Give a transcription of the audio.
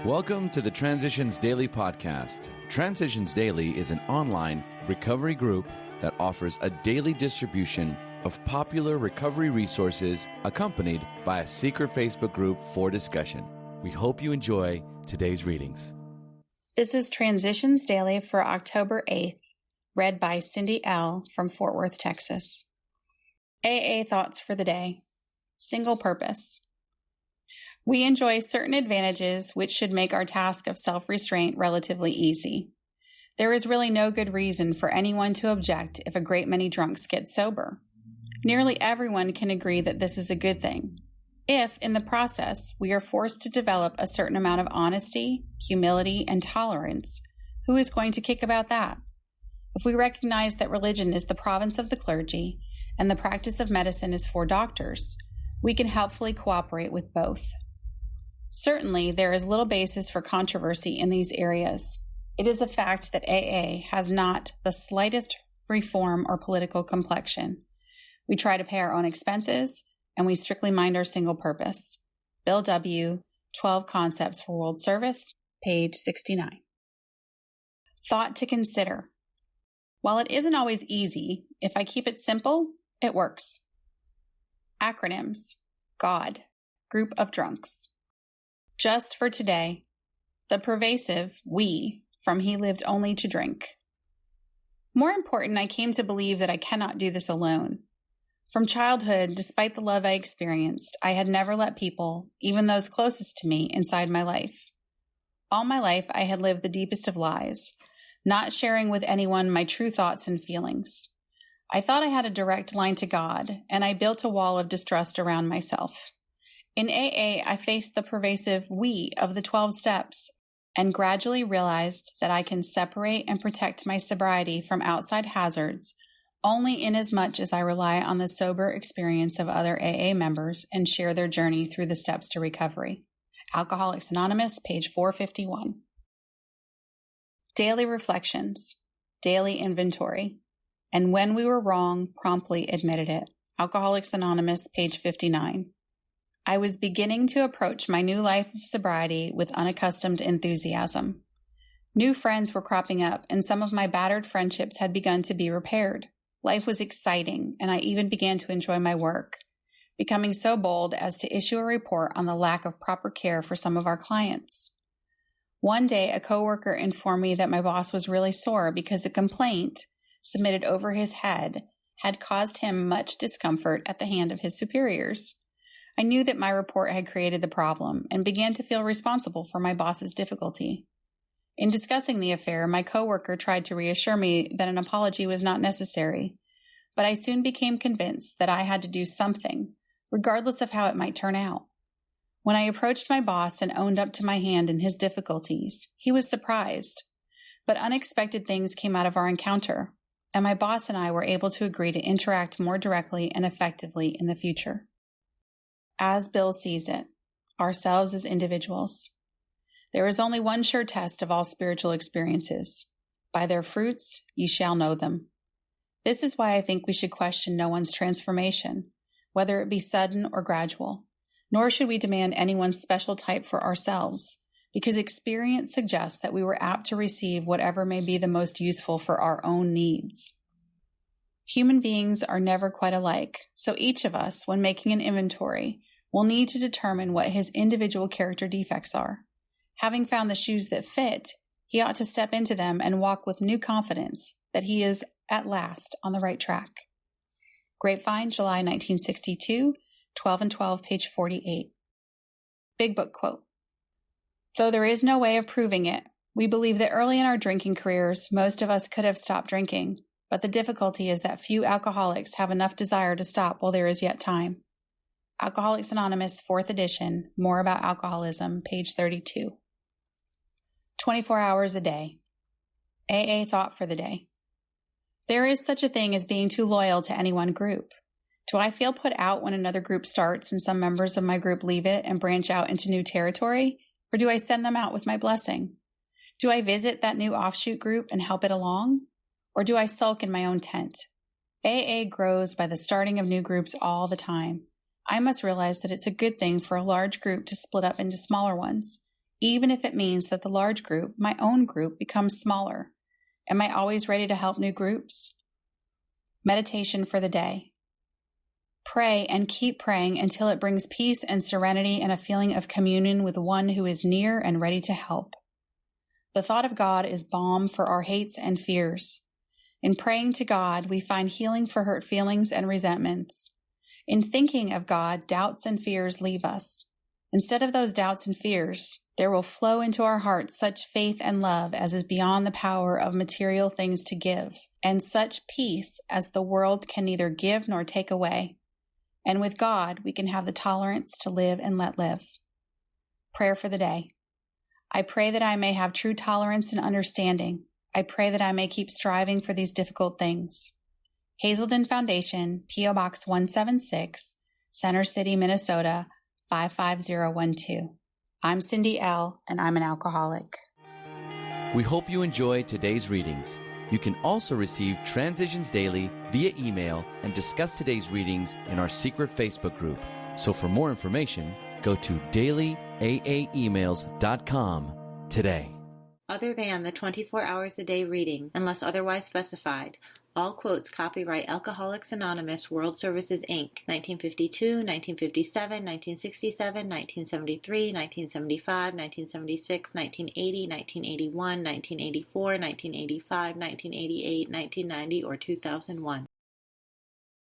Welcome to the Transitions Daily podcast. Transitions Daily is an online recovery group that offers a daily distribution of popular recovery resources accompanied by a secret Facebook group for discussion. We hope you enjoy today's readings. This is Transitions Daily for October 8th, read by Cindy L. from Fort Worth, Texas. AA Thoughts for the Day. Single Purpose. We enjoy certain advantages which should make our task of self-restraint relatively easy. There is really no good reason for anyone to object if a great many drunks get sober. Nearly everyone can agree that this is a good thing. If, in the process, we are forced to develop a certain amount of honesty, humility, and tolerance, who is going to kick about that? If we recognize that religion is the province of the clergy and the practice of medicine is for doctors, we can helpfully cooperate with both. Certainly, there is little basis for controversy in these areas. It is a fact that AA has not the slightest reform or political complexion. We try to pay our own expenses, and we strictly mind our single purpose. Bill W., 12 Concepts for World Service, page 69. Thought to consider. While it isn't always easy, if I keep it simple, it works. Acronyms. God. Group of drunks. Just for today. The pervasive we from he lived only to drink. More important, I came to believe that I cannot do this alone. From childhood, despite the love I experienced, I had never let people, even those closest to me, inside my life. All my life, I had lived the deepest of lies, not sharing with anyone my true thoughts and feelings. I thought I had a direct line to God, and I built a wall of distrust around myself. In AA, I faced the pervasive we of the 12 steps and gradually realized that I can separate and protect my sobriety from outside hazards only inasmuch as I rely on the sober experience of other AA members and share their journey through the steps to recovery. Alcoholics Anonymous, page 451. Daily reflections, daily inventory, and when we were wrong, promptly admitted it. Alcoholics Anonymous, page 59. I was beginning to approach my new life of sobriety with unaccustomed enthusiasm. New friends were cropping up, and some of my battered friendships had begun to be repaired. Life was exciting, and I even began to enjoy my work, becoming so bold as to issue a report on the lack of proper care for some of our clients. One day, a coworker informed me that my boss was really sore because a complaint submitted over his head had caused him much discomfort at the hand of his superiors. I knew that my report had created the problem and began to feel responsible for my boss's difficulty. In discussing the affair, my coworker tried to reassure me that an apology was not necessary, but I soon became convinced that I had to do something, regardless of how it might turn out. When I approached my boss and owned up to my hand in his difficulties, he was surprised, but unexpected things came out of our encounter, and my boss and I were able to agree to interact more directly and effectively in the future. As Bill sees it, ourselves as individuals. There is only one sure test of all spiritual experiences. By their fruits, ye shall know them. This is why I think we should question no one's transformation, whether it be sudden or gradual, nor should we demand anyone's special type for ourselves, because experience suggests that we were apt to receive whatever may be the most useful for our own needs. Human beings are never quite alike, so each of us, when making an inventory, will need to determine what his individual character defects are. Having found the shoes that fit, he ought to step into them and walk with new confidence that he is at last on the right track. Grapevine, July 1962, 12 and 12, page 48. Big Book quote. Though there is no way of proving it, we believe that early in our drinking careers, most of us could have stopped drinking, but the difficulty is that few alcoholics have enough desire to stop while there is yet time. Alcoholics Anonymous, 4th edition, More About Alcoholism, page 32. 24 hours a day. AA Thought for the Day. There is such a thing as being too loyal to any one group. Do I feel put out when another group starts and some members of my group leave it and branch out into new territory, or do I send them out with my blessing? Do I visit that new offshoot group and help it along, or do I sulk in my own tent? AA grows by the starting of new groups all the time. I must realize that it's a good thing for a large group to split up into smaller ones, even if it means that the large group, my own group, becomes smaller. Am I always ready to help new groups? Meditation for the day. Pray and keep praying until it brings peace and serenity and a feeling of communion with one who is near and ready to help. The thought of God is balm for our hates and fears. In praying to God, we find healing for hurt feelings and resentments. In thinking of God, doubts and fears leave us. Instead of those doubts and fears, there will flow into our hearts such faith and love as is beyond the power of material things to give, and such peace as the world can neither give nor take away. And with God, we can have the tolerance to live and let live. Prayer for the day. I pray that I may have true tolerance and understanding. I pray that I may keep striving for these difficult things. Hazelden Foundation, P.O. Box 176, Center City, Minnesota, 55012. I'm Cindy L., and I'm an alcoholic. We hope you enjoyed today's readings. You can also receive Transitions Daily via email and discuss today's readings in our secret Facebook group. So for more information, go to dailyaaemails.com today. Other than the 24 hours a day reading, unless otherwise specified, all quotes copyright Alcoholics Anonymous World Services, Inc., 1952, 1957, 1967, 1973, 1975, 1976, 1980, 1981, 1984, 1985, 1988, 1990, or 2001.